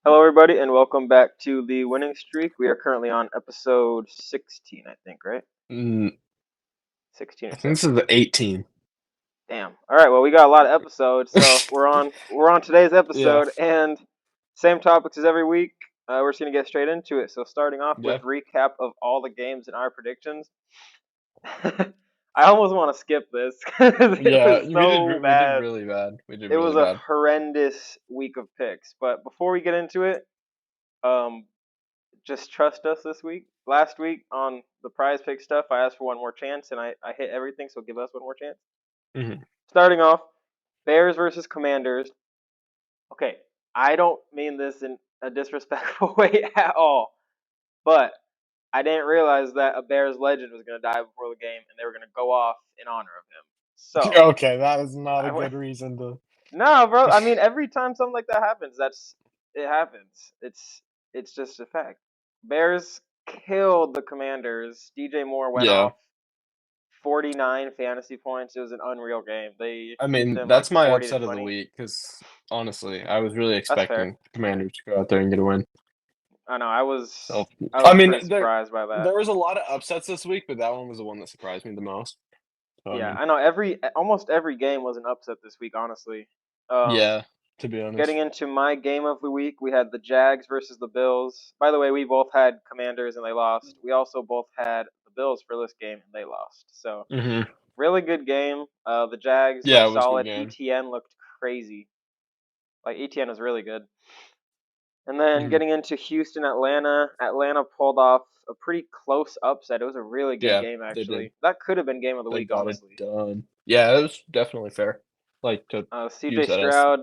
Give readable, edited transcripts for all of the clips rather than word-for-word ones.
Hello, everybody, and welcome back to the winning streak. We are currently on episode 16, I think, right? Mm, 16 I or think this is 17. the 18. Damn. All right. Well, we got a lot of episodes, so we're on today's Yeah, episode, and same topics as every week. We're just gonna get straight into it. So, starting off yeah, with recap of all the games and our predictions. I almost want to skip this because it yeah. was We did so we did bad. really bad. We did It was really a bad. horrendous week of picks. But before we get into it, um, just trust us this week. Last week on the prize pick stuff, I asked for one more chance, and I hit everything, so give us one more chance. Hmm. Starting off, Bears versus Commanders. Okay, I don't mean this in a disrespectful way at all, but I didn't realize that a Bears legend was going to die before the game, and they were going to go off in honor of him. So, Okay, that is not a I went, good reason to. no, bro. I mean, every time something like that happens, it happens. It's just a fact. Bears killed the Commanders. DJ Moore went Yeah, off 49 fantasy points. It was an unreal game. They I beat mean them like that's my 40 to upset of the 20. week because honestly, I was really That's fair. expecting Commanders to go out there and get a win. I know. I was So I I was mean pretty there surprised by that. there was a lot of upsets this week, but that one was the one that surprised me the most. So I Yeah, mean, I know. Almost every game was an upset this week. Honestly. yeah, to be Getting honest. into my game of the week, we had the Jags versus the Bills. By the way, we both had Commanders and they lost. We also both had the Bills for this game and they lost. So Hmm. really good game. The Jags Yeah, looked it was a good solid. game. ETN looked crazy. Like ETN was really good. And then Hmm. getting into Houston, Atlanta. Atlanta pulled off a pretty close upset. It was a really good Yeah, game they did. actually. That could have been game of the They week, got it honestly. done. Yeah, it was definitely fair. Like to CJ use that as. Stroud.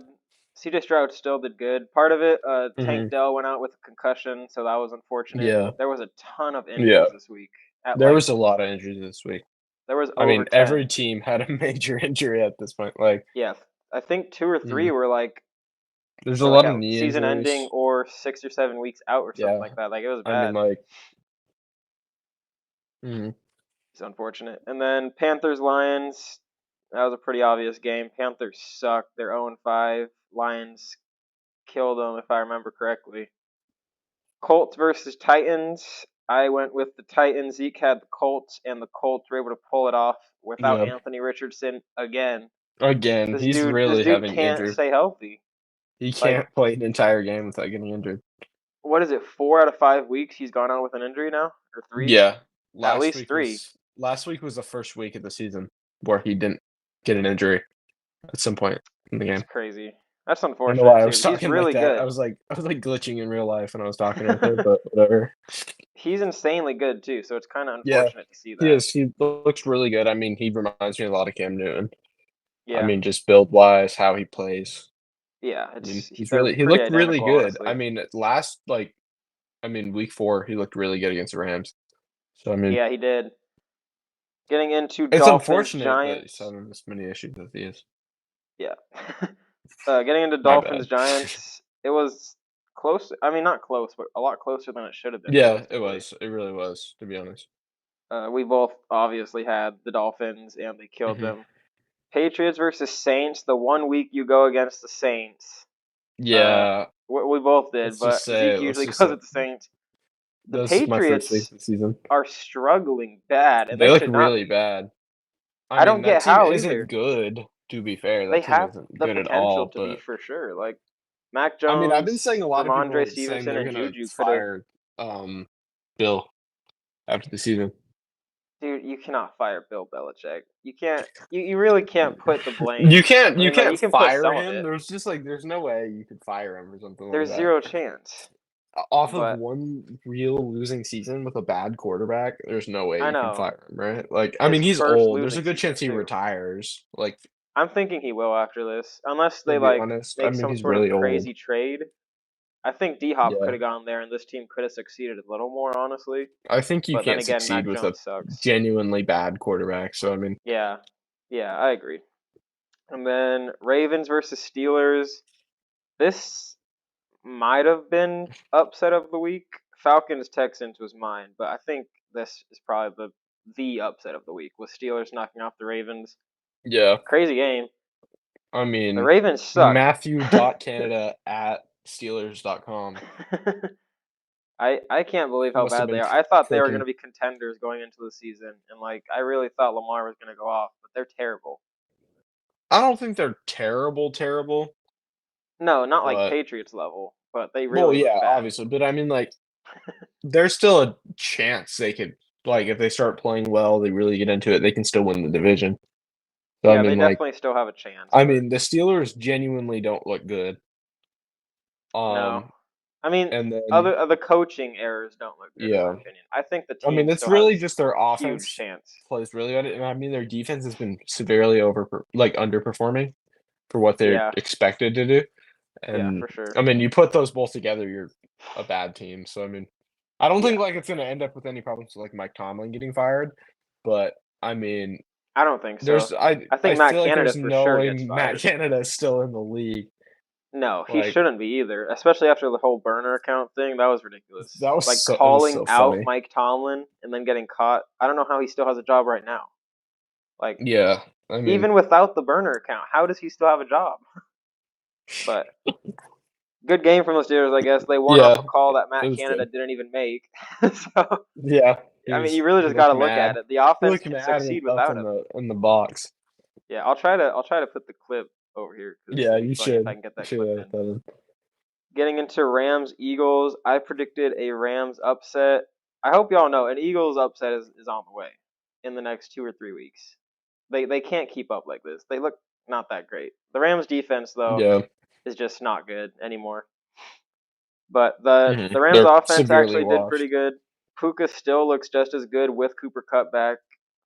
CJ Stroud still did good. Part of it, Tank Hmm. Dell went out with a concussion, so that was unfortunate. Yeah, There was a ton of yeah. injuries this week. At There like, was a lot of injuries this week. there was I over mean, every 10. team had a major injury at this point. Like, Yeah, I think two or three mhm. were like There's a were like lot of at knee season ending injuries. or 6 or 7 weeks out or something Yeah, like that. Like it was I mean, bad. like, mhm. It's unfortunate. And then Panthers Lions. That was a pretty obvious game. Panthers suck. They're 0-5. Lions killed them if I remember correctly. Colts versus Titans. I went with the Titans. Zeke had the Colts, and the Colts were able to pull it off without Yeah. Anthony Richardson again. Again, This he's dude, this really dude having can't injured. stay healthy. He Like, can't play an entire game without getting injured. what is it? 4 out of 5 weeks he's gone out with an injury now, or three? Yeah, At least three. last week was the first week of the season where he didn't get an injury at some point in the It's game. crazy. That's I don't know unfortunate why I too. was He's talking like really that. good. I was like glitching in real life when I was talking right there, but whatever. He's insanely good too. So it's kind of Yeah, unfortunate to see he that. is. He looks really good. I mean, he reminds me a lot of Cam Newton. I Yeah, mean, just build wise, how he plays. yeah. I mean, They're he pretty looked really identical, good. I honestly. mean, week 4, he looked really good against the Rams. So I mean, Yeah, he did. Getting into it's Dolphins unfortunate that he's Giants. having this many issues as he is. Yeah. Getting into My bad. Dolphins Giants, it was close. I mean, not close, but a lot closer than it should have been, Yeah, it realistically. was. It really was, to be honest. We both obviously had the Dolphins, and they killed Hmm. them. Patriots versus Saints. The one week you go against the Saints, uh, Yeah, we both did, but Zeke let's usually just goes say with the Saints. The this is my first week Patriots of the season. are struggling bad, and They they look should not really be. bad. I I mean, don't that get team how isn't either. good, to be fair. They That team have isn't the good at potential all, to be but for sure. Like Mac I mean, I've been saying Jones, a lot of people Ramondre are saying Stevenson, they're and gonna Juju could have. fire Bill after the season. Dude, you cannot fire Bill Belichick. You can't. You really can't put the blame. I You mean, like can't you can put fire some of him. it. There's no way you could fire him or something like There's that. zero chance. Off of But one real losing season with a bad quarterback, there's no way I you can know fire him, right? Like, I his mean, he's first old. There's a losing good season chance he too. retires. Like, I'm thinking he will after this, unless to they be like honest, I make mean, some he's sort of really old. crazy trade. I think D Hop could Yeah. have gone there, and this team could have succeeded a little more, honestly. I think you But then can't again, succeed Mac with a Jones sucks. genuinely bad quarterback. So, I mean, Yeah, yeah, I agree. And then Ravens versus Steelers. This might have been upset of the week. Falcons Texans was mine, but I think this is probably the upset of the week with Steelers knocking off the Ravens. yeah. Crazy game. I The mean, Ravens suck. Matthew Canada at Steelers.com. I can't believe It how must have bad they been are. I thought they were going to clicking. be contenders going into the season, and like I really thought Lamar was going to go off, but they're terrible. I don't think they're terrible, No, not like but Patriots level, but they well, really look yeah, bad. obviously, but I mean, like, there's still a chance they could, like, if they start playing well, they really get into it, they can still win the division. So, Yeah, they definitely still have a chance, I but mean, the Steelers genuinely don't look good. no. Um, I mean, and then other the coaching errors don't look good in my yeah, opinion. I think the I mean, team it's still really has just their huge offense chance. plays really good, and I mean, their defense has been severely underperforming for what they're Yeah, expected to do. yeah, And for sure. I mean, you put those both together, you're a bad team. So I mean, I don't think Yeah, like it's gonna end up with any problems with like Mike Tomlin getting fired, but I mean, I don't think so. there's I I I think feel Matt like Canada there's for no sure way gets Matt fired. Canada is still in the league. No, he Like shouldn't be either, especially after the whole burner account thing. That was ridiculous. that was Like it was calling so out funny. Mike Tomlin and then getting caught. I don't know how he still has a job right now. Like Yeah, I mean, even without the burner account, how does he still have a job? But good game from the Steelers, I guess. They won off yeah, a call that it Matt was Canada good. didn't even make. So Yeah, I mean, you really he just got looked to look at mad. it. The He offense looked can mad and succeed up without him. in the box. Yeah, I'll try to put the clip over here because Yeah, it'll be you funny if I should. can get You that should clip edit in. that in. Getting into Rams Eagles, I predicted a Rams upset. I hope y'all know an Eagles upset is on the way in the next 2 or 3 weeks. They can't keep up like this. They look not that great. The Rams defense though Yeah. is just not good anymore. But the Rams They're offense severely actually did pretty washed. good. Puka still looks just as good with Cooper Cup back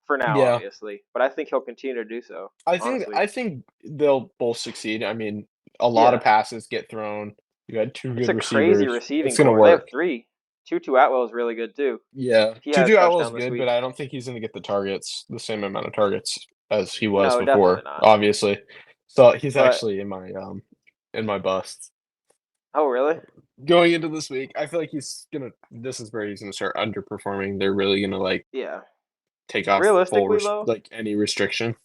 for now, Yeah. obviously. But I think he'll continue to do so. I think Honestly, I think they'll both succeed. I mean, a lot of yeah, passes get thrown. You had 2 it's good a crazy receivers. It's receiving gonna core. They have work. three. Tutu Atwell is really good too. Yeah. If he had a Tutu Atwell's touchdown this good, but week, I don't think he's gonna get the same amount of targets as he was no, definitely before, not. obviously. So he's But actually in my busts. oh, really? Going into this week, I feel like this is where he's gonna start underperforming. They're really gonna like Yeah. take off Realistically, though, like any restriction.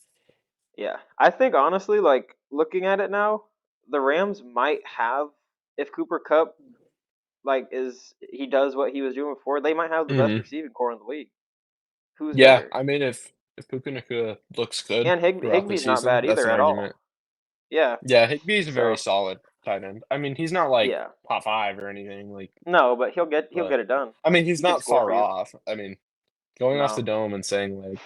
yeah, I think honestly, like looking at it now, the Rams might have if Cooper Cup like is he does what he was doing before, they might have the best Mhm. receiving core in the league. Who's Yeah, better? I mean, if Puka Nacua looks good And throughout the Higby's not season, bad that's either an at argument. all. Yeah. Yeah, Higbee's a very So solid tight end. I mean, he's not like yeah, top 5 or anything, like, no, but he'll but get it done. I mean, he's He can not score for far you. off. I mean, going off the No, dome and saying like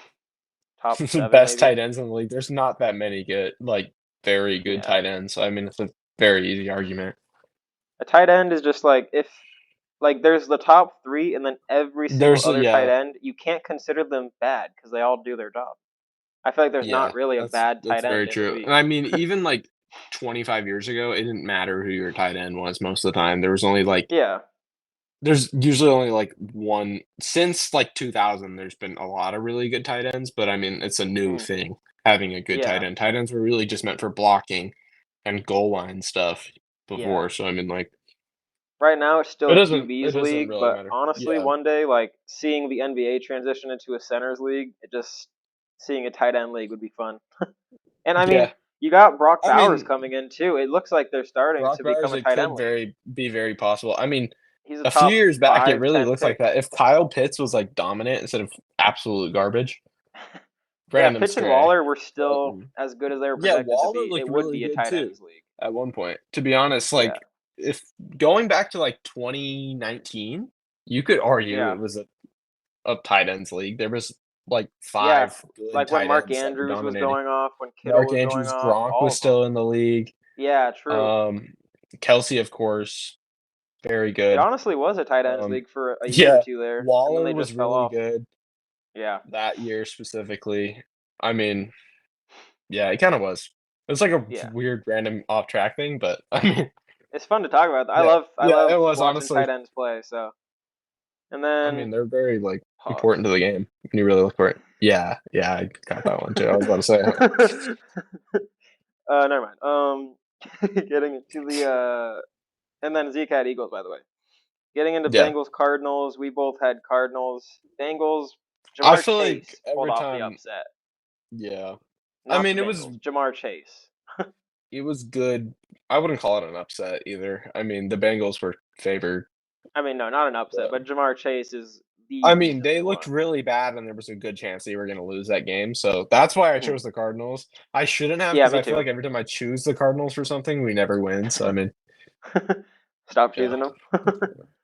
top seven best maybe. tight ends in the league, there's not that many good, like very good Yeah, tight ends. So I mean, it's a very easy argument. a tight end is just like if like there's the top three, and then every single There's a other tight yeah, end you can't consider them bad because they all do their job. I feel like there's yeah, not really a bad that's tight end very in the true. league. And I mean, even like 25 years ago, it didn't matter who your tight end was most of the time. There was only like Yeah. there's usually only like one since like 2000. There's been a lot of really good tight ends, but I mean, it's a new Mhm. thing having a good tight Yeah. end. Tight ends were really just meant for blocking and goal line stuff Yeah. before. So I mean, like Right now it's still a it QB's doesn't league, really but matter. honestly, Yeah, one day like seeing the NBA transition into a centers league, it just seeing a tight end league would be fun. And I mean, yeah. you got Brock I Bowers mean, coming in too. It looks like they're starting Brock to become Bowers, a it tight end could league. very be very possible. I mean, He's a a few top years back, it five, really 10 looked like pick. that. If Kyle Pitts was like dominant instead of absolute garbage, Yeah, random Pitts and stray. Waller were But still as good as they were yeah, projected to Waller be. It looked would really be a good tight too ends league. at one point. To be honest, Yeah. like if going back to like 2019, you could argue Yeah. it was a tight ends league. There was like Yeah. 5 good Like when tight Mark ends that were Andrews was dominating. going off, when Kittle Mark was going Andrews, off, Gronk all was of them. still in the league. Yeah, true. Kelsey, of course, very It good. honestly was a tight ends Um, league for a year or yeah, two there, and then Waller they was just fell really off. good Yeah. that year specifically. I mean, yeah, it kind of was. It was like a Yeah. weird random off track thing, but I mean, It's fun to talk about. yeah, I yeah, it love was watching honestly. tight ends play, so. And I then mean, they're very like pause. important to the game when you really look for it. Yeah, yeah, I got that one too. I was about to say it. Never mind. Getting into the and then Zeke had Eagles, by the way. Getting into Yeah, Bengals Cardinals, we both had Cardinals. Bengals, I Jamar feel like Chase pulled every off the time. upset. Yeah, I Not the mean, it was Bengals, Jamar Chase. it was good. I wouldn't call it an upset either. I mean, the Bengals were favored. I mean, no, not an upset, but Jamar Chase is the I mean, reason they they looked won. really bad, and there was a good chance they were going to lose that game. So that's why I Hmm. chose the Cardinals. I shouldn't have Yeah, because me I feel too. like every time I choose the Cardinals for something, we never win. So I mean, Stop yeah, choosing them.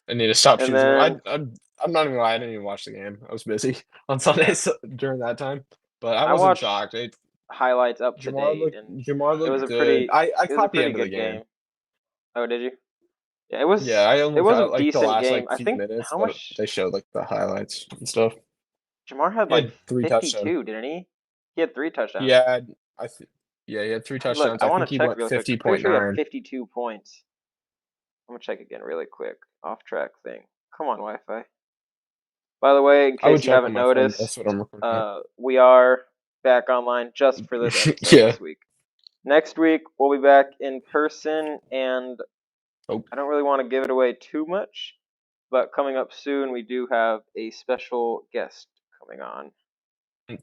I need to stop And choosing them. then I'm not even gonna lie. I didn't even watch the game. I was busy on yeah, Sundays during that time, but I I wasn't watched shocked. highlights up to date, and Jamar it was looked a good. pretty I it was a caught the pretty end of the good game. game. Oh, did you? Yeah, Yeah, I it only was a caught like the decent last game. like I few think minutes how that much they showed like the highlights and stuff. Jamar had He like had 3 touchdowns. 52, didn't he? He had 3 touchdowns. He had yeah, he had three Look, touchdowns. I I want think to he check went really quick. I'm pretty sure he had 50.9. 52 points. I'm gonna check again really quick. Off track thing. Come on, Wi-Fi. By the way, in I would case you check on haven't my phone. noticed, That's what I'm recording we are back online just for this at. episode Yeah. this week. Next week we'll be back in person, and Oh, I don't really want to give it away too much, but coming up soon we do have a special guest coming on.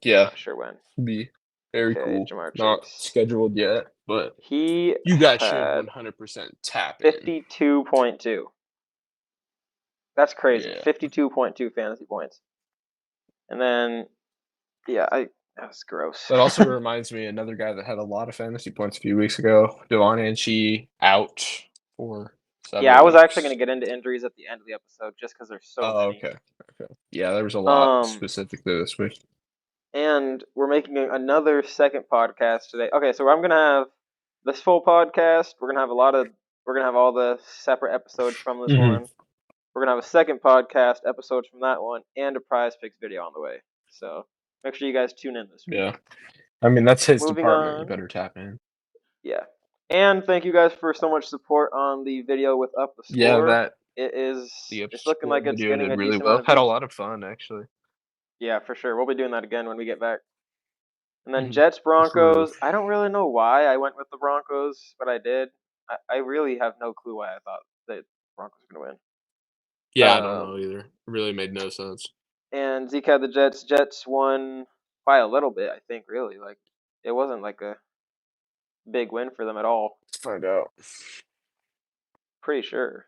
yeah. Not sure when. Be very Okay, cool. Jamar Not Chase. scheduled yet, but He you guys should had 100% tap in. 52.2. That's crazy. Yeah. 52.2 fantasy points. And then, yeah, that's gross. That also reminds me another guy that had a lot of fantasy points a few weeks ago. Devon Anchi out for Yeah, I several was actually going weeks. to get into injuries at the end of the episode just because there's so Oh, many. okay. Okay. Yeah, there was a lot Um, specifically this week. and we're making another second podcast today. Okay, so I'm going to have this full podcast. We're going to have all the separate episodes from this Hmm. one. We're going to have a second podcast, episodes from that one, and a prize picks video on the way. So make sure you guys tune in this week. Yeah. I mean, that's his Moving department. You on. better tap in. Yeah. And thank you guys for so much support on the video with Up the Yeah, Score. the It's looking obscure like it's video getting did a really decent amount well. of Had a views. lot of fun, actually. Yeah, for sure. We'll be doing that again when we get back. And then Hmm. Jets For sure. Broncos. I don't really know why I went with the Broncos, but I did. I really have no clue why I thought that Broncos were gonna Yeah, I don't win. know either. It really made no sense. And Zeke had the Jets. Jets won by a little bit, I think. Really, like it wasn't like a big win for them at all. Let's find out. Pretty sure.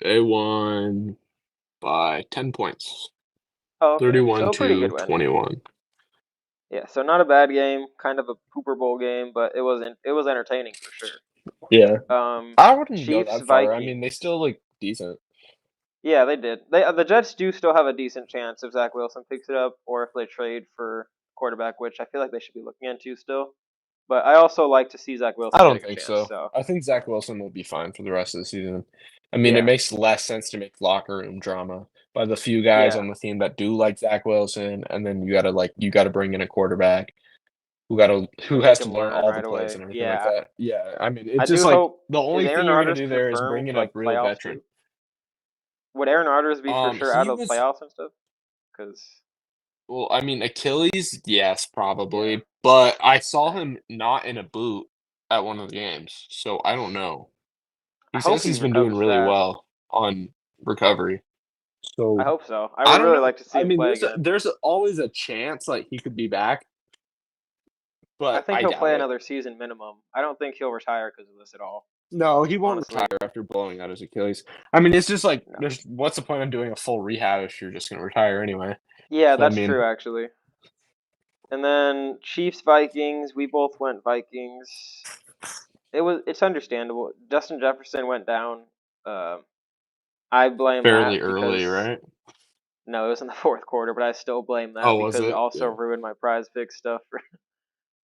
They won by 10 points. Oh, okay. 31 So a pretty good to win. 21. Yeah, so not a bad game, kind of a pooper bowl game, but it was entertaining for sure. Yeah. Um, I wouldn't go Chiefs that far. I mean, they Vikings. still look decent. Yeah, they did. The Jets do still have a decent chance if Zach Wilson picks it up, or if they trade for quarterback, which I feel like they should be looking into still. But I also like to see Zach I Wilson don't getting a think chance. so. So I think Zach Wilson will be fine for the rest of the season. I mean, it yeah, makes less sense to make locker room drama by the few guys yeah, on the team that do like Zach Wilson, and then you gotta bring in a quarterback who and has make to him learn learn all the right plays away. and everything like Yeah, that. Yeah, I mean, I it's do just like hope. the Is only thing Aaron you're gonna Rodgers do there is confirmed bring in for a like real playoffs veteran. too? Would Aaron Rodgers be for sure out He of the was playoffs and stuff? Because well, I mean, Achilles, yes, yeah, probably, but I saw dang. him not in a boot at one of the games, so I don't know. I He hope says he he's been doing recovers really fast. well on recovery. I So hope so. I I would don't really know. like to see I him mean, play again. there's always a chance like he could be back, I but think I he'll doubt play it. another season minimum. I don't think he'll retire because of this at all. No, he won't Honestly, retire after blowing out his Achilles. I mean, it's just like no. there's what's the point of doing a full rehab if you're just gonna retire anyway? Yeah, So I that's mean, true actually. And then Chiefs Vikings. We both went Vikings. It's understandable. Justin Jefferson went down. Uh, I blame fairly that early, because right? no, it was in the fourth quarter, but I still blame that Oh, was because it it? also Yeah. ruined my prize pick stuff.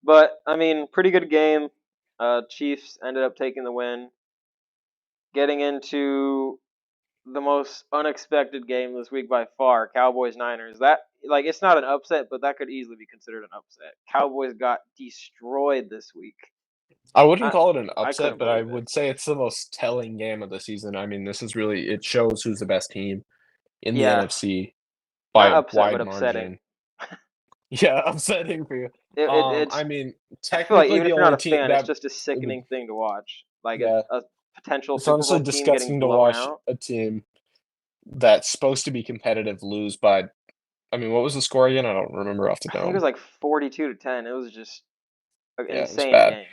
But I mean, pretty good game. Chiefs ended up taking the win. Getting into the most unexpected game this week by far, Cowboys Niners. That like it's not an upset, but that could easily be considered an upset. Cowboys got destroyed this week. I wouldn't I call it an I upset, couldn't but I believe it. would say it's the most telling game of the season. I mean, this is really it shows who's the best team in the Yeah, NFC by not a upset, but wide upsetting. margin. Yeah, upsetting for you. It's I mean, I feel like technically even the if you're not only a team fan, it's that just a sickening thing to watch. Like yeah, a potential it's Super honestly Bowl team getting disgusting to blown watch out. a team that's supposed to be competitive lose by I mean, what was the score again? I don't remember off the I think it was dome. like 42-10. It was just An Yeah, it was insane bad. game.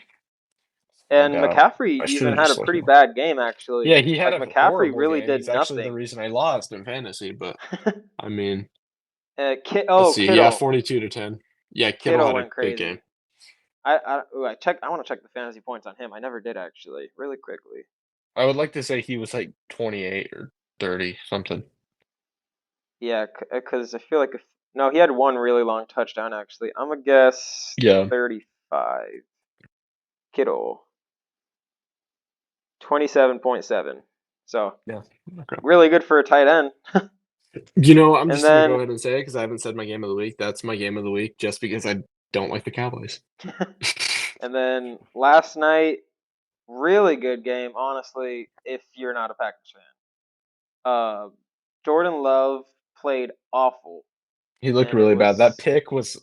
No And doubt. McCaffrey I should even have had a just looked pretty more. bad game, actually. Yeah, he had Like, a McCaffrey horrible really game. did He's actually the nothing. reason I lost in fantasy, but I mean, let's Oh, see. Yeah, Kittle. 42-10. Yeah, Kittle Kittle had a went big game. crazy. I want to check the fantasy points on him. I never did, actually. Really quickly. I would like to say he was like 28 or 30 something. Yeah, because I feel like no, he had one really long touchdown, actually. I'm gonna guess Yeah. 35. Kittle. 27.7. So, Yeah. Okay. really good for a tight end. You know, I'm And just gonna go then ahead and say it because I haven't said my game of the week. That's my game of the week, just because I don't like the Cowboys. and then last night, really good game, honestly, if you're not a Packers fan. Jordan Love played awful, He looked and it really bad. That was pick was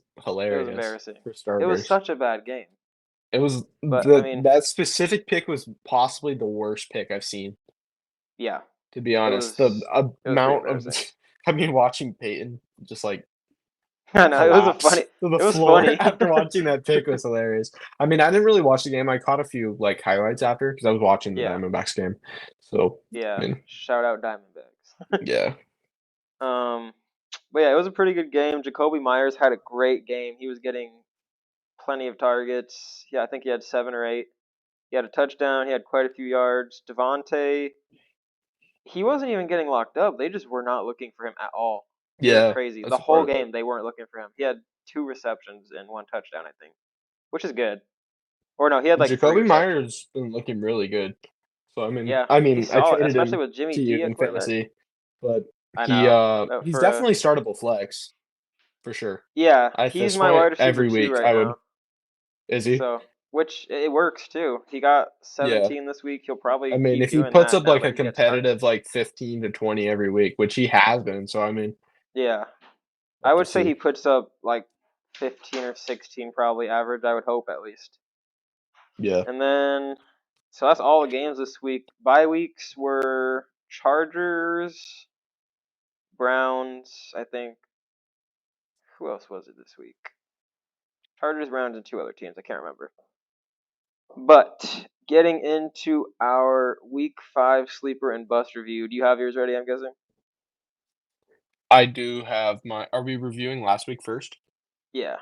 it was hilarious embarrassing. for It was starters. such a bad game. It was But I mean, that specific pick was possibly the worst pick I've seen, yeah, to be it honest. The was it was pretty amount of embarrassing. I mean, watching Peyton just like I know it was a funny. collapse to the It was floor funny. after watching that pick was hilarious. I mean, I didn't really watch the game. I caught a few like highlights after because I was watching the Yeah, Diamondbacks game. So, I yeah. mean, Shout out Diamondbacks. yeah. um, but yeah, it was a pretty good game. Jacoby Myers had a great game. He was getting plenty of targets. Yeah, I think he had 7 or 8. He had a touchdown. He had quite a few yards. Devontae, he wasn't even getting locked up. They just were not looking for him at all. It was Yeah, crazy. The that's a whole part. game they weren't looking for him. He had 2 receptions and 1 touchdown, I think, which is good. Or no, he had like 3 Jacoby receptions. Myers been looking really good. So Yeah, I he's mean, I solid, traded especially him with Jimmy to you G at in quarterback. fantasy, but I know. he's For a definitely startable flex for sure. Yeah, At he's this my point, wide receiver every too week right I would. now. Is he? So, which it works too. He got Yeah. 17 this week. He'll I probably mean, keep if he doing puts that up now like that a he gets touched. competitive like 15 to 20 every week, which he has been, so I mean, Yeah, we'll I have to would say see. he puts up like 15 or 16 probably average. I would hope at least. Yeah. And then, so that's all the games this week. Bye weeks were Chargers, Browns. I think. Who else was it this week? Chargers, Browns, and 2 other teams. I can't remember. But getting into our week 5 sleeper and bust review. Do you have yours ready? I'm guessing. I do have my Are we reviewing last week first? Yeah.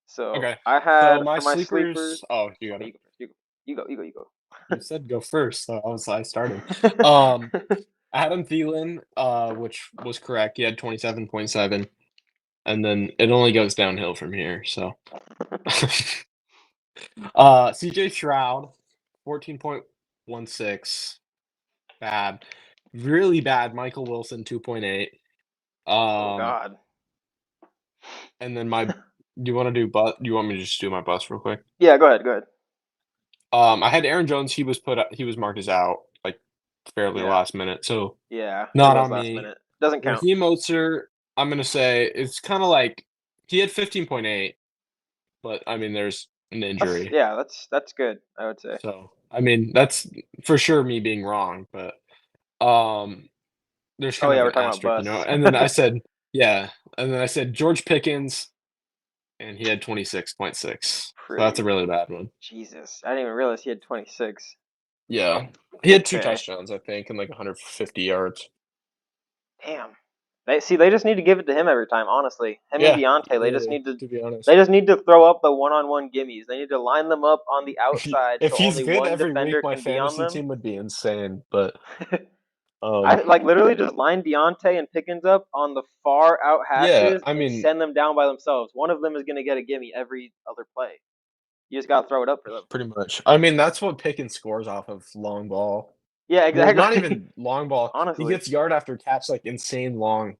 So Okay. I So had my for my sleepers. sleepers, oh, you got Oh, it. you go first. You go. You said go first, so I started. You Um, go. Adam Thielen, which was correct. He had 27.7, and then it only goes downhill from here. So, CJ Stroud, 14.16, bad, really bad. Michael Wilson, 2.8. Oh Um, God. and then my, do you want to do but? Do you want me to just do my bus real quick? Yeah. Go ahead. Go ahead. I had Aaron Jones. He was marked as out like fairly Yeah. last minute, so Yeah. It not was on last me. minute. Doesn't count. Raheem Mostert, I'm gonna say it's kind of like he had 15.8, but I mean there's an injury, That's good. I would say. so I mean that's for sure me being wrong, but um, there's Oh kind yeah, of we're an talking about asterisk, bus. And then I said yeah, and then I said George Pickens, and he had 26.6, so that's a Pretty. really bad one. Jesus, I didn't even realize he had 26. Yeah, he had 2 Okay. touchdowns, I think, and like 150 yards. Damn. They just need to give it to him every time. Honestly, him and Yeah, Deontay. really, to be They honest. just need to throw up the one-on-one gimmies. They need to line them up on the outside If so he's only good one every week, defender my can be on fantasy them. team would be insane, but, I um like literally just line Deontay and Pickens up on the far out yeah, hashes I and mean, send them down by themselves. One of them is gonna get a gimme every other play. You just gotta throw it up for them. pretty much. I mean, that's what Pickens scores off of long ball. Yeah, Well, not exactly. even long ball. He Honestly, gets yard after catch, like insane long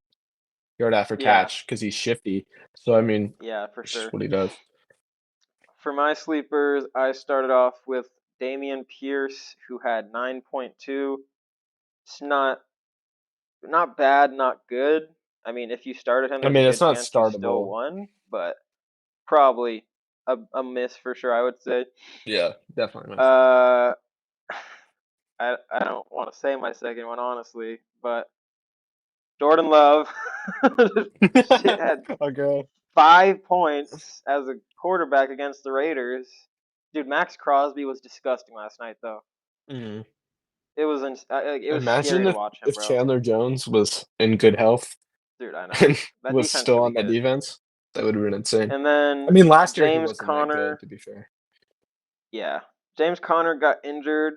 yard after yeah, catch because he's shifty. So I mean, yeah, for it's just sure. what he does. For my sleepers, I started off with Damian Pierce, who had 9.2. It's not bad, not good. I mean, if you started him, I there's a mean, it's good not chance you still startable. won, but probably a miss for sure. I would say. Yeah, definitely miss. Uh, I don't want to say my second one honestly, but Jordan Love, shit had Okay. 5 points as a quarterback against the Raiders. Dude, Max Crosby was disgusting last night, though. Mhm. It was scary Imagine to if watch him, if bro. Chandler Jones was in good health Dude, I know and that was defense still could be on that good. defense. That would have been insane. And I then mean, last year he James wasn't that good, Conner, to be fair. yeah, James Conner got injured.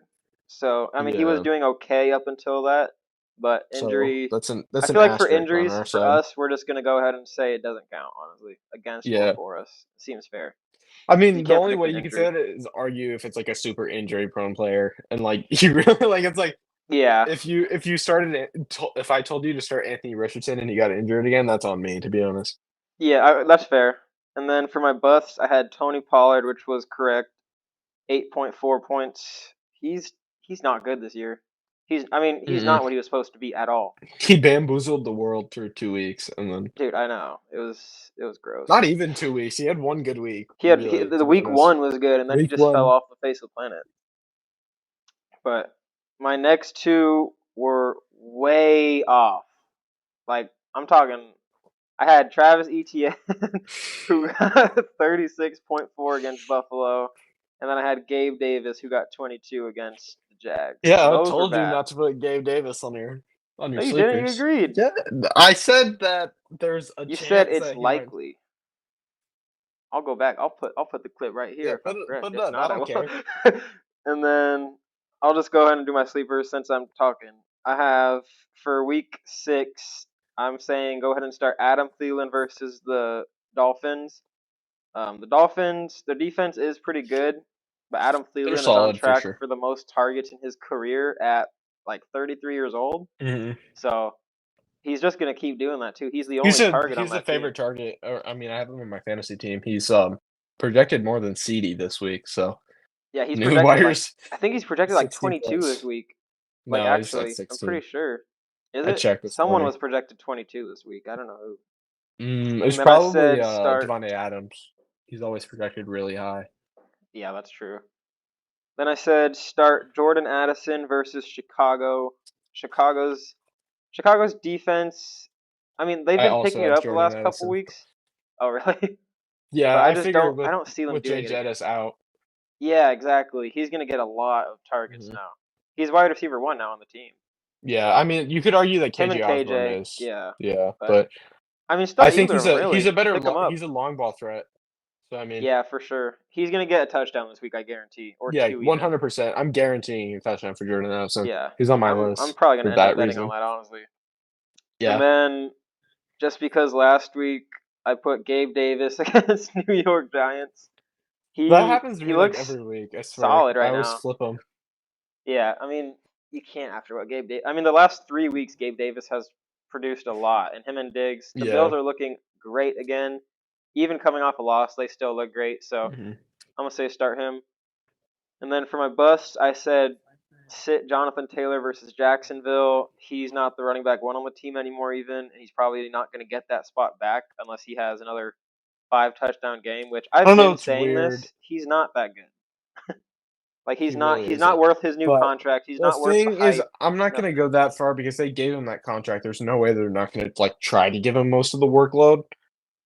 So I mean, he was Yeah. doing okay up until that, but So injury. I that's an feel like for asterisk on injuries our for side. us, we're just gonna go ahead and say it doesn't count. Honestly, against or Yeah. for us, seems fair. I 'Cause you mean, the can't only predict way an you could say injury. that is argue if it's like a super injury prone player, and like you really like it's like Yeah, if you started if I told you to start Anthony Richardson and he got injured again, that's on me, to be honest. yeah, that's fair. And then for my busts, I had Tony Pollard, which was correct. 8.4 points. He's not good this year. He's Mm-mm. not what he was supposed to be at all. He bamboozled the world through 2 weeks, and then Dude, I know. It was gross. not even 2 weeks. He had one good week, really, The to be week honest. one was good, and then he Week just fell one, off the face of the planet. But my next two were way off. Like I'm talking, I had Travis Etienne who got 36.4 against Buffalo, and then I had Gabe Davis who got 22 against the Jags, yeah, and I those were told you bad. not to put Gabe Davis on your No, you didn't. You sleepers. agreed. Yeah, I said that there's a You said chance it's that he might. likely. I'll go back. I'll put the clip right Yeah, here if I'm correct. put it If up. I not, I don't will. care. And then I'll just go ahead and do my sleepers since I'm talking. I have for week 6. I'm saying go ahead and start Adam Thielen versus the Dolphins. The Dolphins, their defense is pretty good, but Adam They're Thielen is on solid for track sure. for the most targets in his career at like 33 years old. Hmm. So he's just gonna keep doing that too. He's the only target on He's a that team. favorite target. Or I mean, I have him in my fantasy team. He's projected more than CD this week. So Yeah, he's new projected like wires I think he's projected like 60 22 this plus. week. Like No, he's at actually, I'm 16. pretty sure. Is I it? checked this Someone morning. was projected 22 this week. I don't know who. It's And then I probably said start. Devontae Adams. He's always projected really high. Yeah, that's true. Then I said start Jordan Addison versus Chicago. Chicago's Chicago's defense. I mean, they've I been also picking it have up the Jordan last couple Addison. weeks. Oh, really? Yeah, But I I just figure don't. I don't see them with Jay doing it again. Jettis out. Yeah, exactly. He's gonna get a lot of targets Mhm. now. He's wide receiver one now on the team. Yeah, I So mean, you could argue that him and KJ Osborne KJ, is, yeah. yeah, But but I mean, I start think either of them he's a really. better Pick them up. he's a long ball threat. So I mean, Yeah, for sure. He's gonna get a touchdown this week, I guarantee, or yeah, two even. 100%. I'm guaranteeing a touchdown for Jordan Addison. Yeah, He's on my I'm list probably for gonna end up that betting on reason. that honestly. And Yeah, then just because last week I put Gabe Davis against New York Giants, that he happens to he me like looks every week. I swear, solid I right always now. flip him. Yeah, I mean you can't after what Gabe. I mean the last 3 weeks Gabe Davis has produced a lot, and him and Diggs, the Bills Yeah. are looking great again. Even coming off a loss, they still look great. So Hmm. I'm gonna say start him. And then for my bust, I said sit Jonathan Taylor versus Jacksonville. He's not the running back one on the team anymore, even, and he's probably not going to get that spot back unless he has another 5 touchdown game. Which I I've don't know. been It's saying weird. this. He's not that good. Like He really he's not isn't. worth his new But contract. He's the not worth the thing is, hype. I'm not going to Nothing. go that far because they gave him that contract. There's no way they're not going to like try to give him most of the workload.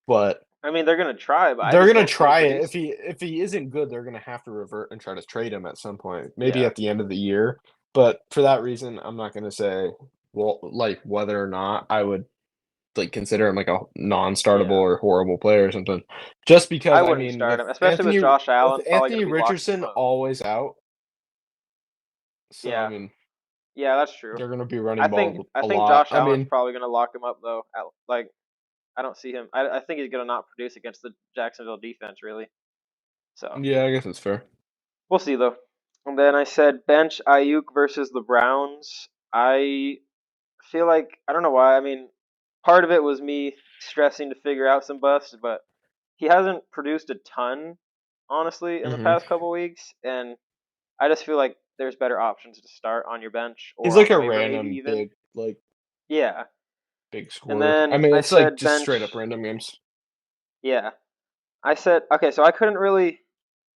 But I mean, they're going to try, but I they're just going to don't see him try it. producing. If he isn't good, they're going to have to revert and try to trade him at some point, maybe Yeah, at the end of the year. But for that reason, I'm not going to say well like whether or not I would like consider him like a non-startable yeah. or horrible player or something. Just because I I wouldn't mean start him, especially with Josh With Allen probably going Anthony to be locking him Richardson up. always out, so I Yeah, mean yeah, that's true. they're going to be running ball I a think lot. Josh I Allen's mean, probably going to lock him up though. Like I don't see him. I think he's gonna not produce against the Jacksonville defense really. So yeah, I guess it's fair. we'll see though. And then I said bench Ayuk versus the Browns. I feel like I don't know why. I mean, part of it was me stressing to figure out some busts, but he hasn't produced a ton, honestly, in the Hmm. past couple weeks, and I just feel like there's better options to start on your bench He's or on like the a waiver maybe random even. Yeah. big And scorer. I then mean, I it's like said just straight up bench. random games. Yeah. I said okay, so I couldn't really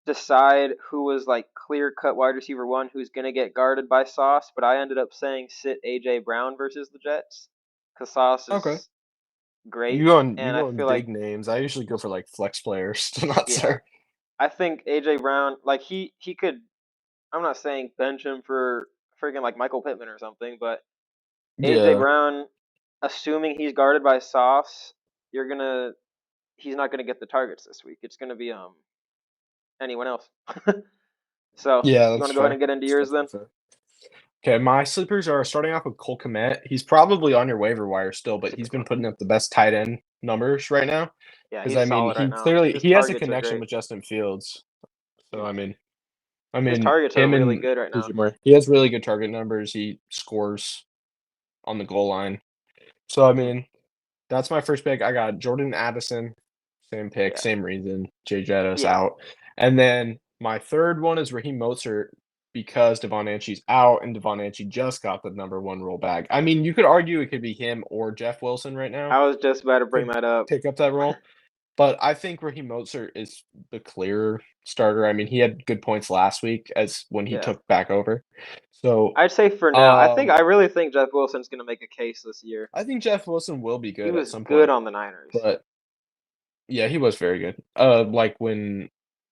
decide who was like clear cut wide receiver one who's gonna get guarded by Sauce, but I ended up saying sit AJ Brown versus the Jets because Sauce Okay. is great, You and I going feel like big names. I usually go for like flex players to not yeah, start. I think AJ Brown, like he could. I'm not saying bench him for freaking like Michael Pittman or something, but AJ Yeah. Brown, assuming he's guarded by Sauce, you're gonna he's not gonna get the targets this week. It's gonna be anyone else. So Yeah, you that's want to go ahead fair. and get into That's yours definitely then? fair. Okay, my sleepers are starting off with Cole Kmet. He's probably on your waiver wire still, but That's a he's good been one. putting up the best tight end numbers right now. Yeah, Because he's I mean, solid right he now. clearly His he has a targets are connection great. with Justin Fields. So Mhm. I His mean, targets are him really and good right now. DJ Moore, he has really good target numbers. He scores on the goal line. So I Hmm. mean, that's my first pick. I got Jordan Addison, same pick, Yeah, same reason. Jay Jettis yeah. out, and then my third one is Raheem Mostert because Devon Anchi's out, and Devon Anchi just got the number one roll back. I mean, you could argue it could be him or Jeff Wilson right now I was just about to bring could that up. pick up that role, but I think Raheem Mostert is the clear starter. I mean, he had good points last week as when he Yeah, took back over. So, I'd say for now, I really think Jeff Wilson's gonna make a case this year. I think Jeff Wilson will be He good at was some good point, on the Niners. but yeah, he was very good. Like when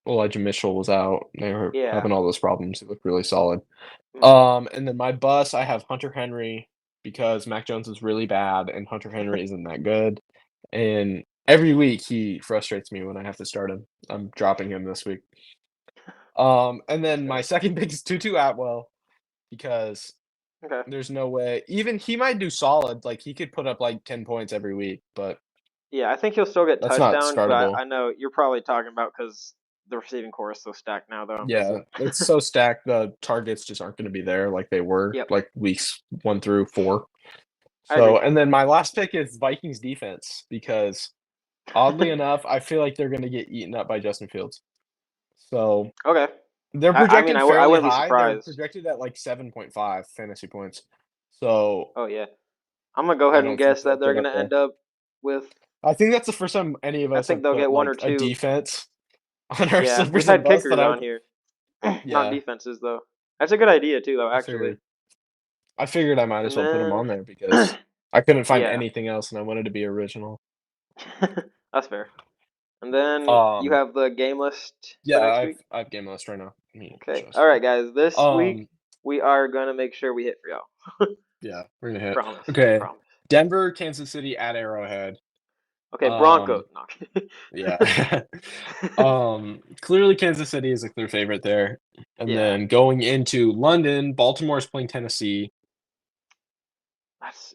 Elijah Mitchell was out, they were Yeah. having all those problems. He looked really solid. Hmm. And then my bus, I have Hunter Henry because Mac Jones is really bad and Hunter Henry isn't that good. And every week he frustrates me when I have to start him. I'm dropping him this week. And That's then my fair. second pick is Tutu Atwell because Okay. there's no way. Even he might do solid. Like he could put up like 10 points every week, but Yeah, I think he'll still get that's not touchdowns, but startable. I know you're probably talking about because the receiving core is so stacked now, though. I'm Yeah, guessing. it's so stacked, the targets just aren't gonna be there like they were, Yep, like, weeks 1 through 4. I agree. So and then my last pick is Vikings defense because, oddly enough, I feel like they're gonna get eaten up by Justin Fields. So, Okay. they're I mean, projected I fairly wouldn't be high, they're surprised. projected at, like, 7.5 fantasy points. So, Oh yeah, I'm gonna go I ahead and don't think guess that they'll they're get up gonna there. end up with. I think that's the first time any of I us think have they'll put, get one or like, a two. defense on our Yeah, we've slippers and had bust, but kickers on here, not yeah, defenses though. That's a good idea too, though. I Actually, figured. I figured I might as and well put him then on there because I couldn't find yeah, anything else and I wanted to be original. that's fair. And then you Um, have the game list yeah, for next week. I've game list right now. Let me Okay. adjust All right, it. guys. This week Um, we are gonna make sure we hit for y'all. yeah, we're gonna hit. Promise. Okay, Promise. Denver, Kansas City at Arrowhead. Okay, Broncos. Um, No. yeah. Clearly Kansas City is a clear favorite there. And Yeah, then going into London, Baltimore is playing Tennessee. that's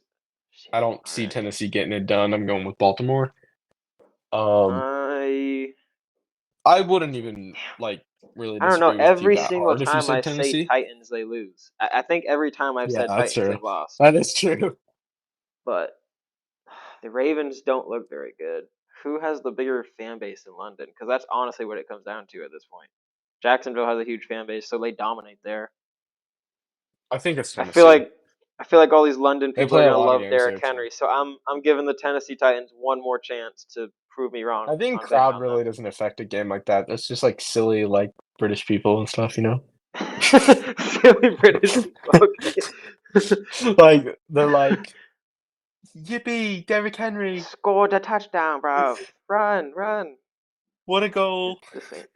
I shit. don't All see right. Tennessee getting it done. I'm going with Baltimore. Um, I I wouldn't even like really I don't know. disagree with you Every that single hard if you time I said say Tennessee. Titans, they lose. I think every time I've Yeah, said that's Titans, true. they've lost. That is true. But the Ravens don't look very good. Who has the bigger fan base in London? Because that's honestly what it comes down to at this point. Jacksonville has a huge fan base, so they dominate there. I think it's I feel Tennessee. like I feel like all these London They people are play a gonna lot of love games Derrick there too. Henry, so I'm giving the Tennessee Titans one more chance to prove me wrong I think on betting crowd on them. really doesn't affect a game like that. It's just like silly, like British people and stuff, you know? Silly British people. Okay. Like they're like, "Yippee, Derrick Henry, Scored a touchdown, bro. Run, run. what a goal!" This ain't.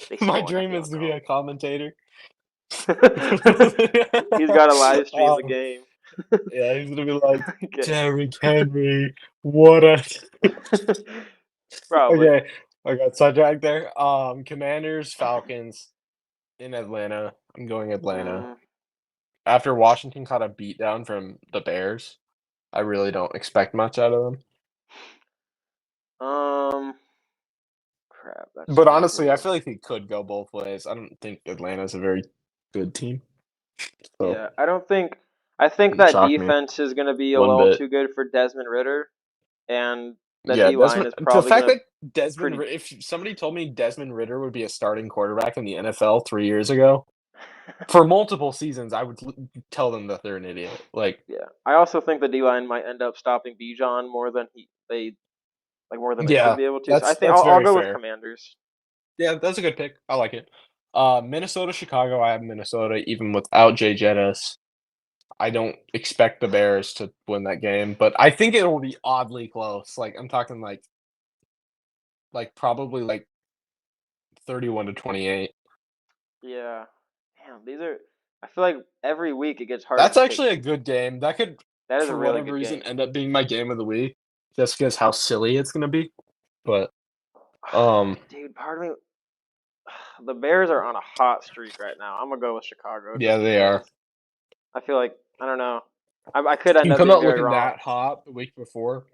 They My scored a dream is field to be goal. a commentator. He's got to live stream the um, game. yeah, he's gonna be like, Okay. "Derrick Henry, what a." Probably. Okay, I got sidetracked there. Commanders, Falcons in Atlanta. I'm going Atlanta. Mm, After Washington caught a beatdown from the Bears, I really don't expect much out of them. um. Crap. That's But honestly, I really. feel like it could go both ways. I don't think Atlanta's a very good team, so Yeah. I don't think. I think wouldn't that shock me defense is going to be a one little bit. too good for Desmond Ritter, and the Yeah, D line Desmond. is The probably fact going to that Desmond, pretty. if somebody told me Desmond Ritter would be a starting quarterback in the NFL 3 years ago for multiple seasons, I would tell them that they're an idiot. Like, Yeah. I also think the D line might end up stopping Bijan more than more than they should yeah, be able to. So I think that's I'll very go with fair. Commanders. Yeah, that's a good pick. I like it. Minnesota, Chicago. I have Minnesota even without Jay Jettis. I don't expect the Bears to win that game, but I think it will be oddly close. Like I'm talking probably like 31-28. Yeah. Damn, these are. I feel like every week it gets harder That's to pick. actually a good game. That could, That is a for really whatever good reason, game. end up being my game of the week, just because how silly it's gonna be. But um, Dude, part of me. The Bears are on a hot streak right now. I'm gonna go with Chicago yeah, just they are. because I feel like I don't know. I could end You up come being out very looking wrong. that hot the week before.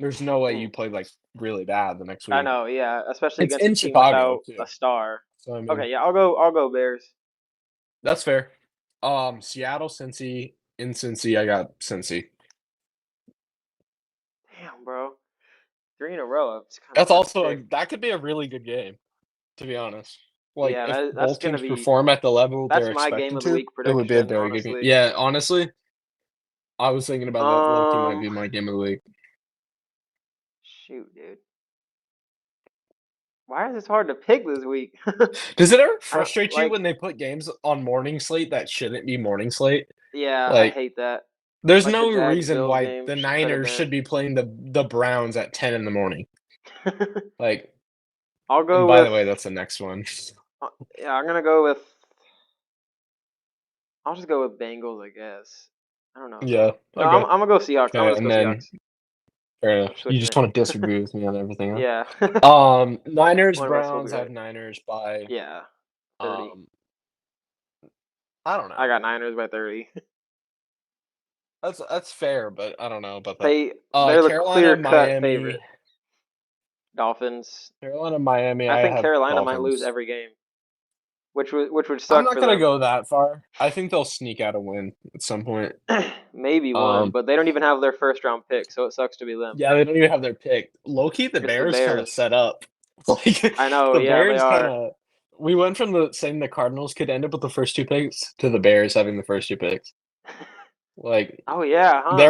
There's no way Mm, you played like really bad the next I week. know, yeah, especially It's against a in team Chicago without too, a star. so I mean Okay, yeah, I'll go Bears. that's fair. Seattle, Cincy, in Cincy, I got Cincy. Damn, bro, 3 in a row. It's kind of That's hard to also pick. that could be a really good game, to be honest. Like Yeah, if that's both gonna teams be perform at the level that's they're my game expected of the to, week it would be a prediction, very good game. honestly. Yeah, honestly, I was thinking about that. Loki might Um, be my game of the week. shoot, dude, why is this hard to pick this week? Does it ever I don't frustrate you like. when they put games on morning slate that shouldn't be morning slate? Yeah, I Like, hate that. there's Like the no Jags reason Bills why game the could have Niners been. should be playing the Browns at 10 in the morning. Like, I'll and go by the with. way, that's the next one. Yeah, I'm gonna go with. I'll just go with Bengals, I guess. I don't know Yeah, though. No, I'm okay. I'm gonna go Seahawks. I'm Okay, gonna just and go then Seahawks. fair enough. I'm You switching just it. want to disagree with me on everything, huh? Yeah. Niners, One of us will be Browns. I have right. Niners by Yeah, 30. um, I don't I know. got Niners by 30. That's fair, but I don't know about that. They're the Carolina, clear cut Miami, favorite. Dolphins. Carolina, Miami. I I think have Carolina might lose Dolphins. every game, which would I'm suck not for gonna them. go that far. I think they'll sneak out a win at some point. Maybe one, Um, but they don't even have their first round pick, so it sucks to be them. yeah, they don't even have their pick. Low key, the It's the Bears kind of Bears. set up. Like I know. the Yeah, they Bears kind are. of. We went from the saying the Cardinals could end up with the first two picks to the Bears having the first two picks. Like Oh yeah, huh?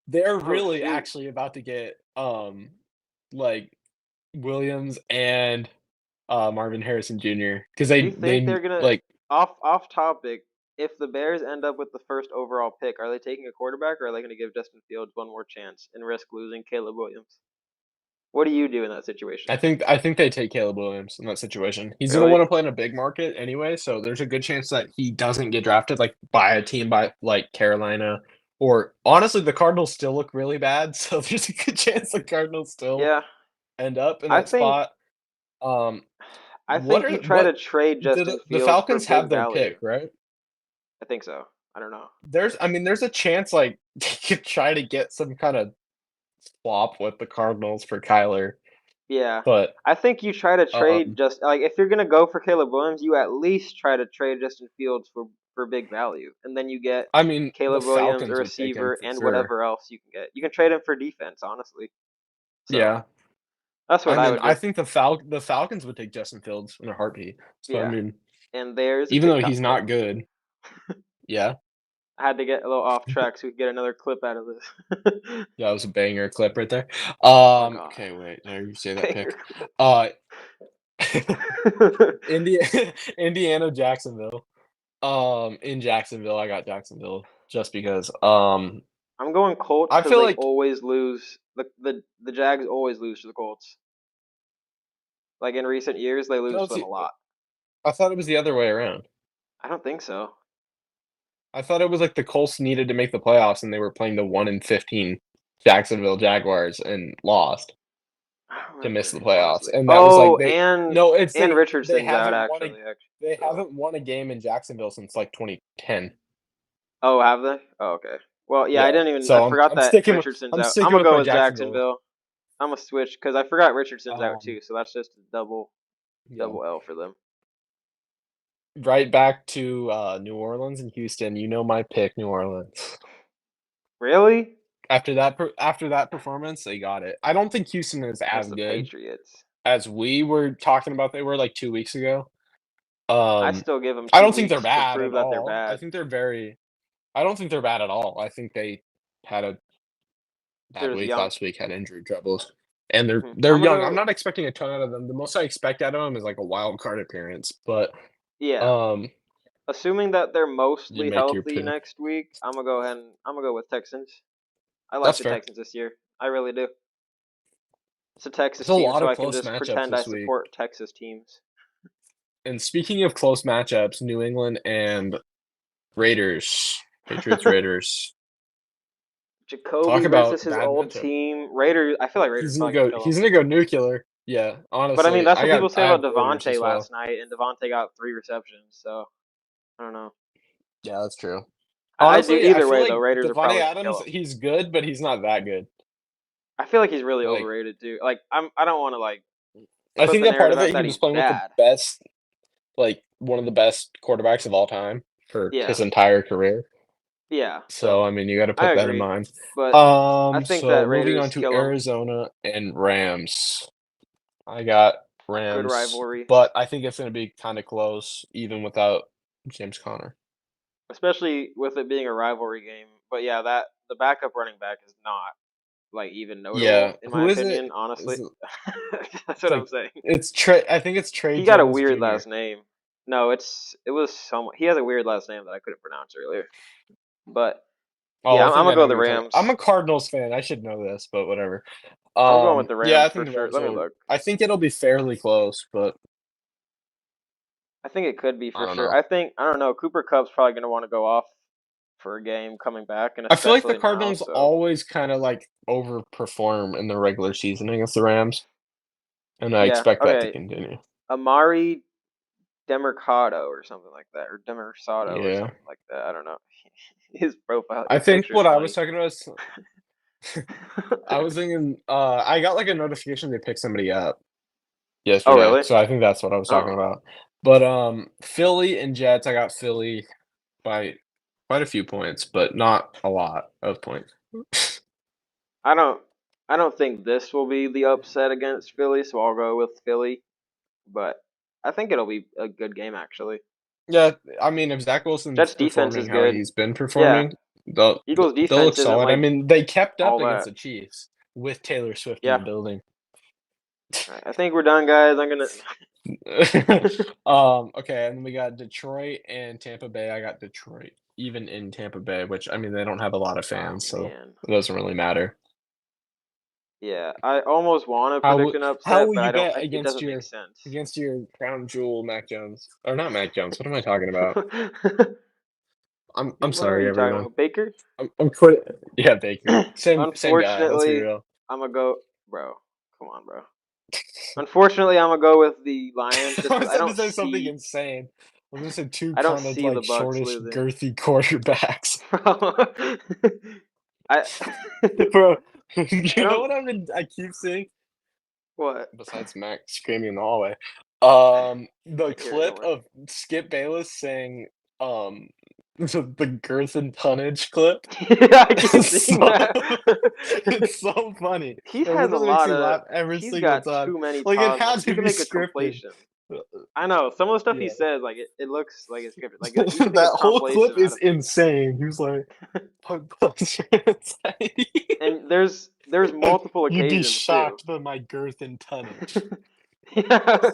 they're really Shoot. actually about to get like Williams and Marvin Harrison Jr. because Do you think they they're gonna like off topic? If the Bears end up with the first overall pick, are they taking a quarterback or are they going to give Justin Fields one more chance and risk losing Caleb Williams? What do you do in that situation? I think they take Caleb Williams in that situation. He's gonna Really? want to play in a big market anyway, so there's a good chance that he doesn't get drafted like by a team by like Carolina or honestly the Cardinals still look really bad, so there's a good chance the Cardinals still Yeah, end up in I that think spot. Um, I what think are you the, try to what trade do Justin the Fields for Falcons have big their value. pick, right? I think so. I don't know. There's a chance like they could try to get some kind of swap with the Cardinals for Kyler, Yeah. but I think you try to trade um, just like if you're gonna go for Caleb Williams, you at least try to trade Justin Fields for big value, and then you get I mean the Caleb Williams, a Falcons would take him receiver, for and sure. whatever else you can get. You can trade him for defense, honestly. So Yeah. that's what I I mean, would I do. think the Falcons would take Justin Fields in a heartbeat. So I Yeah. mean, And there's a even though TikTok he's clip. not good, yeah, I had to get a little off track so we could get another clip out of this. that was a banger clip right there. Oh my god. Okay, wait, there you say that Banger pick. Uh, clip. Indiana, Jacksonville. In Jacksonville, I got Jacksonville just because. I'm going Colts I because feel they like always lose. The Jags always lose to the Colts. Like in recent years, they lose no, to them a lot. I thought it was the other way around. I don't think so. I thought it was like the Colts needed to make the playoffs and they were playing the 1-15 Jacksonville Jaguars and lost I don't to miss remember the playoffs, honestly. and that was like Oh, and it's and they Richardson's out haven't won a actually. they So. haven't won a game in Jacksonville since like 2010. Oh, have they? Oh, okay. Well, yeah, I Yeah, didn't even. I so forgot I'm that sticking with Richardson's I'm out. I'm sticking gonna with go my with Jacksonville. Jacksonville. I'm gonna switch because I forgot Richardson's out Um, too. So that's just a double yeah, double L for them. right back to New Orleans and Houston. You know my pick, New Orleans. Really? After that performance, they got it. I don't think Houston is as Against the good Patriots. as we were talking about they were like 2 weeks ago. I Um, still give them I two don't think they're weeks to bad prove at that they're all. bad. I don't think they're bad at all. I think they had a They're bad just week young. last week, had injury troubles, and they're I'm gonna young. I'm go. not expecting a ton out of them. The most I expect out of them is like a wild card appearance, but Yeah. um, assuming that they're You mostly make your healthy pick. next week, I'm gonna go ahead and I'm gonna go with Texans. I like That's the fair. Texans this year. I really do. It's a There's Texas a team, lot so of I can close just matchups pretend I this week. support Texas teams. And speaking of close matchups, New England and Raiders, Patriots Raiders. Talk Jacoby about versus his bad old matchup. team. Raiders. I feel like Raiders He's gonna probably gonna go. kill him. He's gonna go nuclear. Yeah, But I mean, honestly, that's what people say I about have Raiders Devontae as last well. night, and Devontae got 3 receptions. So I don't know. Yeah, that's true. I do Honestly, I either feel way though. like Raiders are Devontae probably gonna kill Adams, him. he's good, but he's not that good. I feel like he's really Like, overrated too. Like I don't want to like I put think the that part narrative of out it, he that was he's playing with the bad. best, like one of the best quarterbacks of all time for Yeah, his entire career. yeah. So, So I mean, you got to I put that in agree, mind. but I think So that moving on Raiders to kill him. Arizona and Rams. I got Good Rams, rivalry, but I think it's going to be kind of close, even without James Conner. especially with it being a rivalry game. But yeah, that the backup running back is not like even Yeah, notable in my who is it? opinion. Honestly, Is it- that's It's what I'm like saying. it's Trey. I think it's Trey He got a Jones weird Jr. last name. No, it was some. He has a weird last name that I couldn't pronounce earlier. But Oh, yeah, I I'm think gonna I go know with who the you're talking. I'm Rams. a Cardinals fan. I should know this, but whatever. I'm going with the Yeah, Rams I for think the sure. Rams Let me are. look. I think it'll be fairly close, but I think it could be I for don't sure. know. I don't know. Cooper Cup's probably gonna want to go off for a game coming back, and I feel like the especially now. Cardinals So always kind of like overperform in the regular season against the Rams, and I yeah, expect that to okay. continue. Amari Demercado or something like that, or Demersado or Yeah, something like that. I don't know. His profile, I his think picture is what I was funny. talking about is I was thinking. I got like a notification they picked somebody up Oh yesterday, really? so I think that's what I was talking Oh, about. But Philly and Jets, I got Philly by quite a few points, but not a lot of points. I don't. I don't think this will be the upset against Philly, so I'll go with Philly. But I think it'll be a good game actually. Yeah, I mean, if Zach Wilson's Jets defense performing is how good. he's been Yeah, performing, they'll Eagles they'll look defense isn't solid. I like mean, they kept up all against that. the Chiefs with Taylor Swift in Yeah. the building. All right, I think we're done, guys. I'm gonna. Okay, and then we got Detroit and Tampa Bay. I got Detroit, even in Tampa Bay, which I mean they don't have a lot of Oh fans, so man. it doesn't really matter. Yeah, I almost want to How predict will an how upset, will but you I don't. bet It doesn't make sense. against your crown jewel Mac Jones or not Mac Jones? What am I talking about? I'm What are sorry, you talking everyone. about, Baker? I'm quit. Yeah, Baker. Same guy. Let's be Unfortunately, real. I'm gonna go, bro. Come on, bro. Unfortunately, I'm gonna go with the Lions just I because was I going to don't say something see. insane. I was going to say two I don't kind of see the like Bucks shortish, losing. girthy quarterbacks. I Bro, I you know don't what I keep seeing? what. Besides Mac screaming in the hallway. The Can't hear it. Don't clip worry. of Skip Bayless saying, the girth and tonnage clip. Yeah, I keep It's seeing so, that. it's so funny. He It has a literally makes lot me of. laugh every He's single got time. too many Like, it pauses. had You to can be make a scripted. compilation. I know some of the stuff he Yeah. says, like it looks like it's scripted. Like you can make a That whole clip compilation out is of it. insane. He was like, "Pug puncher anxiety." And there's multiple You'd be occasions too. shocked by my girth and tonnage. Yeah,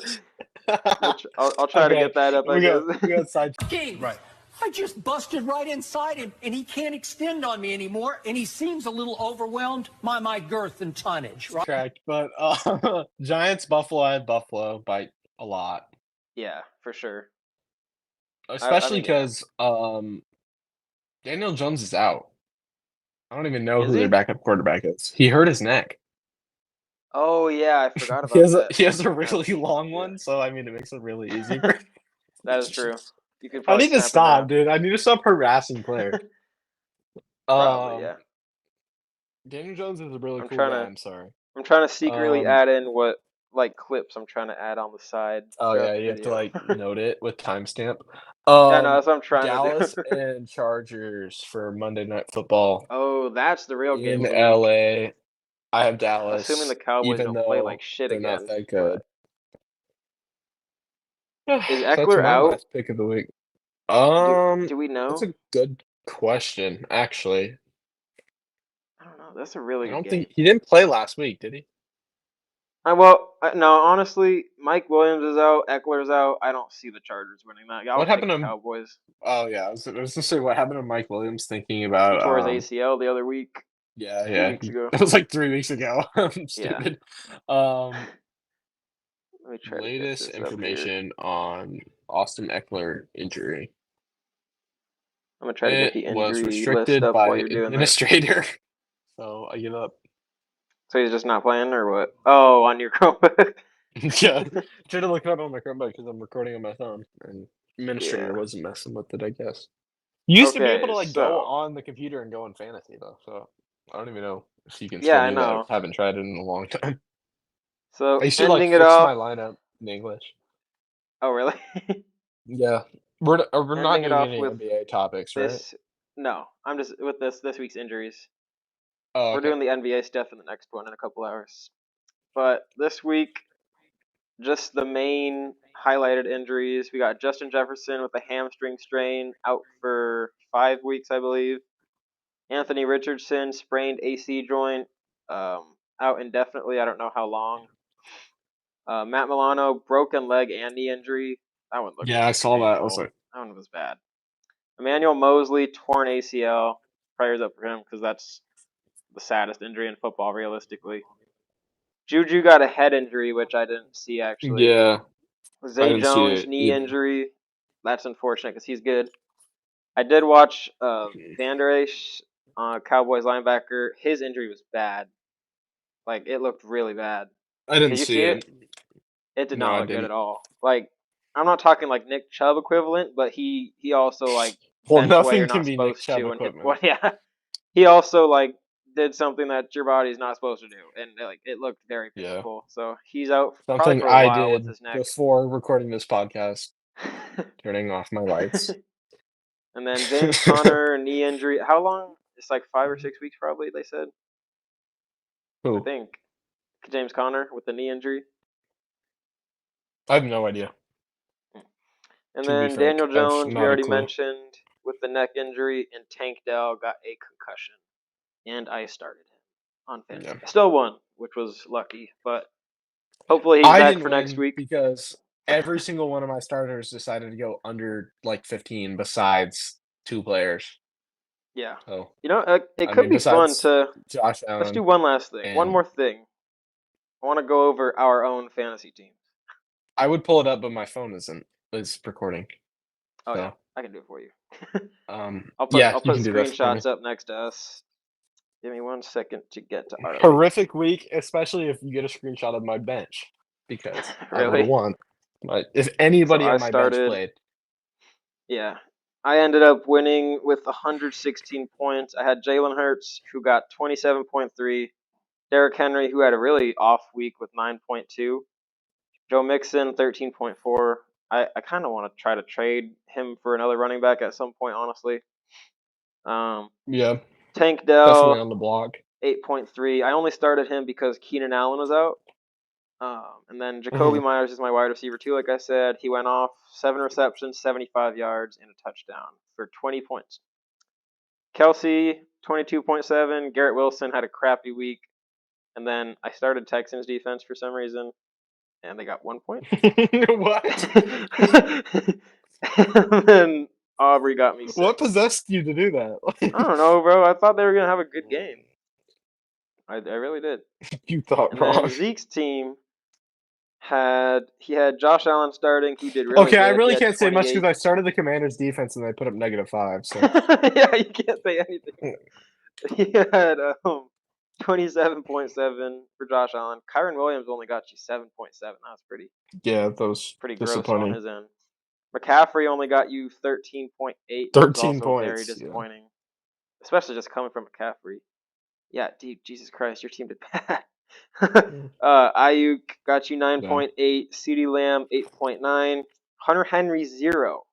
I'll try to Okay, get that up. I we guess. got side King. Right. I just busted right inside him, and he can't extend on me anymore, and he seems a little overwhelmed by my girth and tonnage, right? tracked, but Giants Buffalo. I had Buffalo by a lot, Yeah, for sure. I especially think yeah. because Daniel Jones is out. I don't even know Is who their he? backup quarterback is. He hurt his neck. Oh yeah, I forgot He about has that. he has a Snap. really long Yeah, one, so I mean it makes it really easy for. that is true. You could I probably need to snap it stop, now. dude. I need to stop harassing Claire. Probably Um, yeah. Daniel Jones is a really I'm cool trying guy. to I'm sorry. I'm trying to secretly Um, add in what like clips I'm trying to add on the side oh throughout yeah, the you have to video. like note it with timestamp. Yeah, no, that's what I'm trying to Dallas do. and Chargers for Monday Night Football Oh, that's the real game in of the week. LA. I have Assuming Dallas, the Cowboys even don't play like though shit they're not again. that But good. is That's Eckler my out? last pick of the week. Do we That's know? a good question, actually. I don't know. That's a really I good don't game. think he didn't play last week, did he? No, honestly, Mike Williams is out, Eckler's out. I don't see the Chargers winning that. I'll What take happened the to? Cowboys. Oh yeah, I was gonna say what happened to Mike Williams. Thinking He about tore his ACL the other week, yeah, 2 weeks ago. It was like 3 weeks ago. I'm Yeah. stupid. Let me try to get Latest this up here. information on Austin Eckler injury. I'm gonna try to get the It was injury list restricted up while by you're doing that. administrator. So I give up. So he's just not playing, or what? Oh, on your Chromebook. Yeah, trying to look it up on my Chromebook because I'm recording on my phone, and administrator Yeah. wasn't messing with it, I guess. You used to be able to Okay, like go so on the computer and go in fantasy though, so I don't even know if you can yeah, still I do that. know. I haven't tried it in a long time. So I used to like ending it fix my off. lineup in English. Oh, really? Yeah, we're not Ending it doing off any with NBA topics, right? this. No, I'm just with this week's injuries. Oh, We're okay. doing the NBA stuff in the next one in a couple hours. But this week, just the main highlighted injuries. We got Justin Jefferson with a hamstring strain out for 5 weeks, I believe. Anthony Richardson sprained AC joint, out indefinitely. I don't know how long. Matt Milano broken leg and knee injury. That one looked Yeah, I saw that. I was painful. like, That one was bad. Emmanuel Mosley torn ACL. Prayers up for him because that's the saddest injury in football, realistically. Juju got a head injury, which I didn't see actually. yeah, I Zay didn't see Jones it knee either. injury. That's unfortunate because he's good. I did watch Van Der Esch, Cowboys linebacker. His injury was bad. Like it looked really bad. I didn't Did you see see it. it? It did No, not I look good didn't. at all. Like I'm not talking like Nick Chubb equivalent, but he also like Well, bent way nothing you're can not be Nick supposed Chubb to, and hit. equipment. Well, yeah, he also like did something that your body's not supposed to do, and like it looked very Yeah. painful. So he's out probably Something for a I while with did his neck. before recording this podcast, turning off my lights. And then James Conner knee injury. How long? It's like 5 or 6 weeks probably. They said. I Who? think James Conner with the knee injury. I have no idea. And To be then frank, Daniel I've Jones, we not a already clue. mentioned, with the neck injury, and Tank Dell got a concussion. And I started him on fantasy. Yeah. I still won, which was lucky, but hopefully he's I back didn't for next win week. because every single one of my starters decided to go under like 15 besides 2 players. Yeah. So, You know, it could be fun besides to. Josh Let's do Allen one last thing. One and more thing. I want to go over our own fantasy teams. I would pull it up, but my phone is recording. Oh, So, yeah. I can do it for you. I'll yeah, put you can do that for me. screenshots up next to us. Give me 1 second to get to our league. Horrific week, especially if you get a screenshot of my bench, because I would have Really? won. But if anybody So I on my bench started. played, Yeah. I ended up winning with 116 points. I had Jalen Hurts, who got 27.3. Derrick Henry, who had a really off week with 9.2. Joe Mixon, 13.4. I kind of want to try to trade him for another running back at some point, honestly. yeah, Tank definitely Dell, on the block. 8.3. I only started him because Keenan Allen was out. And then Jacoby Myers is my wide receiver too, like I said. He went off 7 receptions, 75 yards, and a touchdown for 20 points. Kelsey, 22.7. Garrett Wilson had a crappy week. And then I started Texans defense for some reason, and they got 1 point. What? And then Aubrey got me 6. What possessed you to do that? I don't know, bro. I thought they were going to have a good game. I really did. You thought And wrong. then Zeke's team had Josh Allen starting, who did really Okay, good. I really He had can't say much 28. because I started the Commanders defense and they put up -5. So Yeah, you can't say anything. He had 27.7 for Josh Allen. Kyron Williams only got you 7.7. That was yeah, that was pretty gross on disappointing. his end. McCaffrey only got you 13.8. 13 also very points. Yeah. disappointing, especially just coming from McCaffrey. Yeah, dude, Jesus Christ, your team did bad. Ayuk got you 9.8. CeeDee Lamb 8.9. Hunter Henry 0.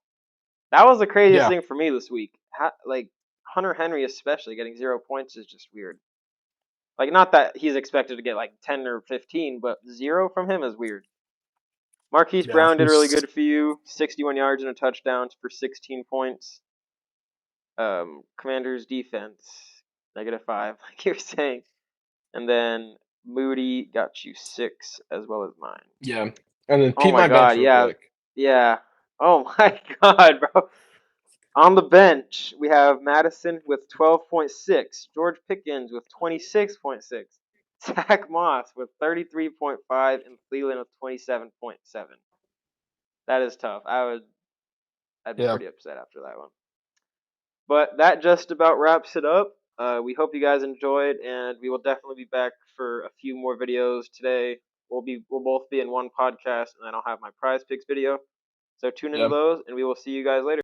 That was the craziest Yeah. thing for me this week. Like Hunter Henry especially getting 0 points is just weird. Like not that he's expected to get like 10 or 15, but 0 from him is weird. Marquise Yeah, Brown did really he's- good for you. 61 yards and a touchdown for 16 points. Commanders defense -5, like you were saying. And then Moody got you 6 as well as mine. Yeah. And then Oh peep my my bench god, real yeah. quick. Yeah. Oh my god, bro. On the bench, we have Madison with 12.6, George Pickens with 26.6, Zach Moss with 33.5, and Cleveland with 27.7. That is tough. I'd be Yeah. pretty upset after that one. But that just about wraps it up. We hope you guys enjoyed, and we will definitely be back for a few more videos today. We'll both be in one podcast, and then I'll have my Prize Picks video. So tune into Yeah. those, and we will see you guys later.